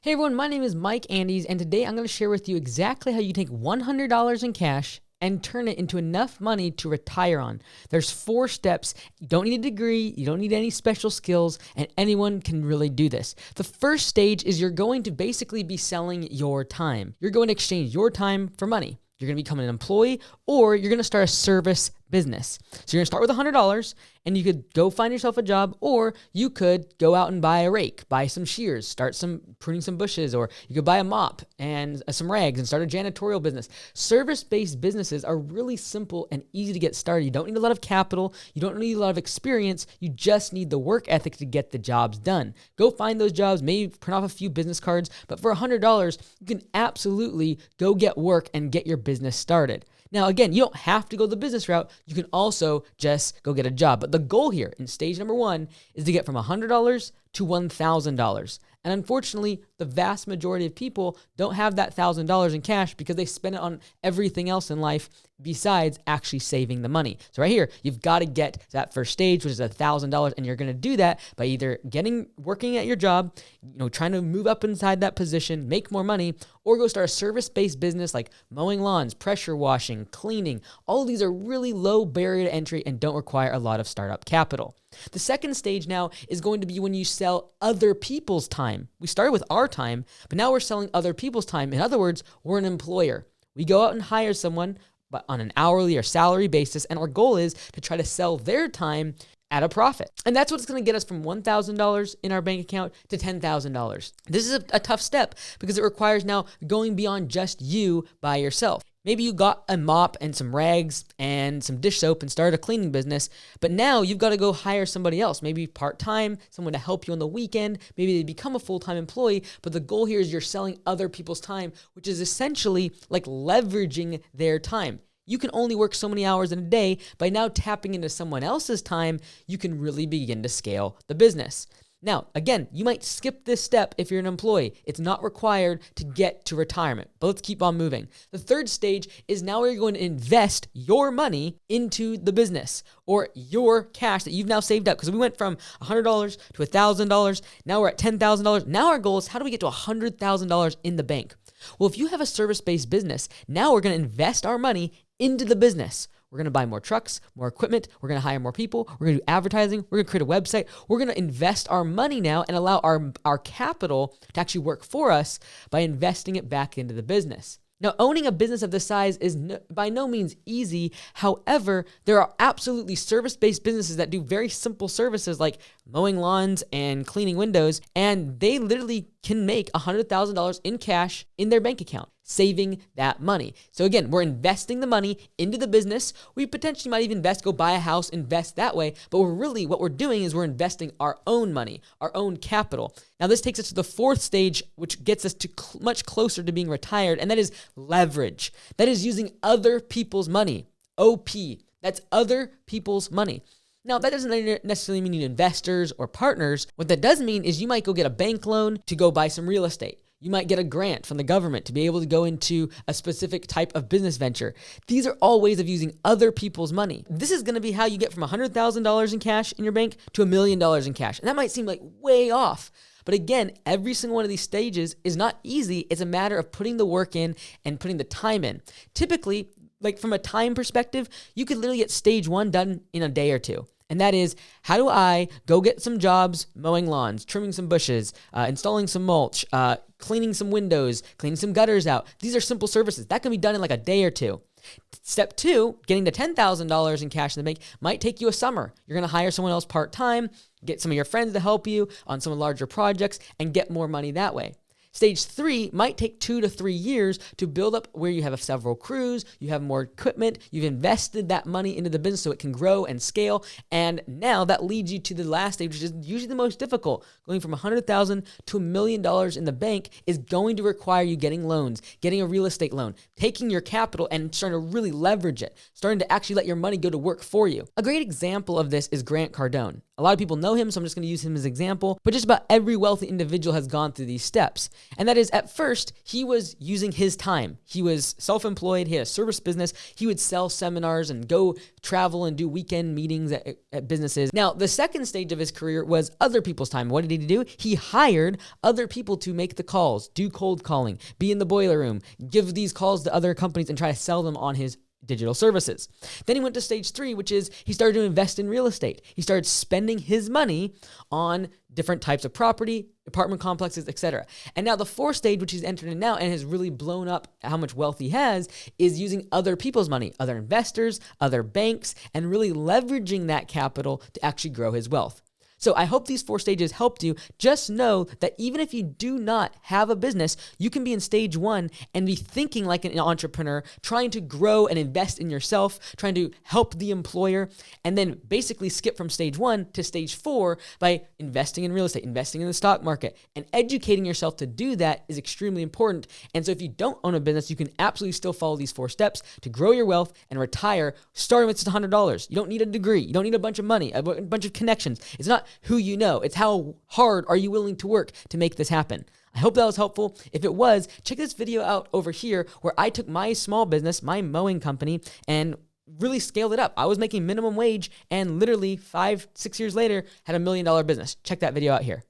Hey everyone, my name is Mike Andes, and today I'm going to share with you exactly how you take $100 in cash and turn it into enough money to retire on. There's 4 steps. You don't need a degree, you don't need any special skills, and anyone can really do this. The first stage is you're going to basically be selling your time. You're going to exchange your time for money. You're going to become an employee, or you're going to start a service business. So you're going to start with $100, and you could go find yourself a job, or you could go out and buy a rake, buy some shears, start pruning some bushes, or you could buy a mop and some rags and start a janitorial business. Service-based businesses are really simple and easy to get started. You don't need a lot of capital. You don't need a lot of experience. You just need the work ethic to get the jobs done. Go find those jobs, maybe print off a few business cards, but for $100, you can absolutely go get work and get your business started. Now, again, you don't have to go the business route. You can also just go get a job. But the goal here in stage number 1 is to get from $100 to $1,000. And unfortunately, the vast majority of people don't have that $1,000 in cash because they spend it on everything else in life besides actually saving the money. So right here, you've got to get to that first stage, which is $1,000, and you're going to do that by either working at your job, trying to move up inside that position, make more money, or go start a service-based business like mowing lawns, pressure washing, cleaning. All of these are really low barrier to entry and don't require a lot of startup capital. The second stage now is going to be when you sell other people's time. We started with our time, but now we're selling other people's time. In other words, we're an employer. We go out and hire someone, but on an hourly or salary basis, and our goal is to try to sell their time at a profit. And that's what's going to get us from $1,000 in our bank account to $10,000. This is a tough step because it requires now going beyond just you by yourself. Maybe you got a mop and some rags and some dish soap and started a cleaning business, but now you've got to go hire somebody else, maybe part-time, someone to help you on the weekend. Maybe they become a full-time employee, but the goal here is you're selling other people's time, which is essentially like leveraging their time. You can only work so many hours in a day. By now tapping into someone else's time, you can really begin to scale the business. Now, again, you might skip this step if you're an employee. It's not required to get to retirement, but let's keep on moving. The third stage is now where you're going to invest your money into the business or your cash that you've now saved up. Because we went from $100 to $1,000. Now we're at $10,000. Now our goal is how do we get to $100,000 in the bank? Well, if you have a service-based business, now we're going to invest our money into the business. We're going to buy more trucks, more equipment. We're going to hire more people. We're going to do advertising. We're going to create a website. We're going to invest our money now and allow our capital to actually work for us by investing it back into the business. Now, owning a business of this size is by no means easy. However, there are absolutely service-based businesses that do very simple services like mowing lawns and cleaning windows, and they literally can make $100,000 in cash in their bank account, saving that money. So again, we're investing the money into the business. We potentially might even go buy a house, invest that way. But what we're doing is we're investing our own money, our own capital. Now this takes us to the 4th stage, which gets us to much closer to being retired, and that is leverage. That is using other people's money. OP. That's other people's money. Now, that doesn't necessarily mean you need investors or partners. What that does mean is you might go get a bank loan to go buy some real estate. You might get a grant from the government to be able to go into a specific type of business venture. These are all ways of using other people's money. This is going to be how you get from $100,000 in cash in your bank to $1 million in cash. And that might seem like way off. But again, every single one of these stages is not easy. It's a matter of putting the work in and putting the time in. Typically, like from a time perspective, you could literally get stage 1 done in a day or 2. And that is, how do I go get some jobs mowing lawns, trimming some bushes, installing some mulch, cleaning some windows, cleaning some gutters out. These are simple services. That can be done in like a day or 2. Step 2, getting to $10,000 in cash in the bank might take you a summer. You're going to hire someone else part-time, get some of your friends to help you on some larger projects, and get more money that way. Stage 3 might take 2 to 3 years to build up where you have several crews, you have more equipment, you've invested that money into the business so it can grow and scale, and now that leads you to the last stage, which is usually the most difficult. Going from $100,000 to $1 million in the bank is going to require you getting loans, getting a real estate loan, taking your capital and starting to really leverage it, starting to actually let your money go to work for you. A great example of this is Grant Cardone. A lot of people know him, so I'm just going to use him as an example, but just about every wealthy individual has gone through these steps. And that is, at first, he was using his time. He was self-employed. He had a service business. He would sell seminars and go travel and do weekend meetings at businesses. Now, the second stage of his career was other people's time. What did he do? He hired other people to make the calls, do cold calling, be in the boiler room, give these calls to other companies and try to sell them on his digital services. Then he went to stage 3, which is he started to invest in real estate. He started spending his money on different types of property, apartment complexes, etc. And now the fourth stage, which he's entered in now and has really blown up how much wealth he has, is using other people's money, other investors, other banks, and really leveraging that capital to actually grow his wealth. So I hope these 4 stages helped you. Just know that even if you do not have a business, you can be in stage 1 and be thinking like an entrepreneur, trying to grow and invest in yourself, trying to help the employer, and then basically skip from stage 1 to stage 4 by investing in real estate, investing in the stock market, and educating yourself to do that is extremely important. And so if you don't own a business, you can absolutely still follow these 4 steps to grow your wealth and retire starting with just $100. You don't need a degree. You don't need a bunch of money, a bunch of connections. It's not who you know. It's how hard are you willing to work to make this happen. I hope that was helpful. If it was, check this video out over here where I took my small business, my mowing company, and really scaled it up. I was making minimum wage and literally 5-6 years later had $1 million business. Check that video out here.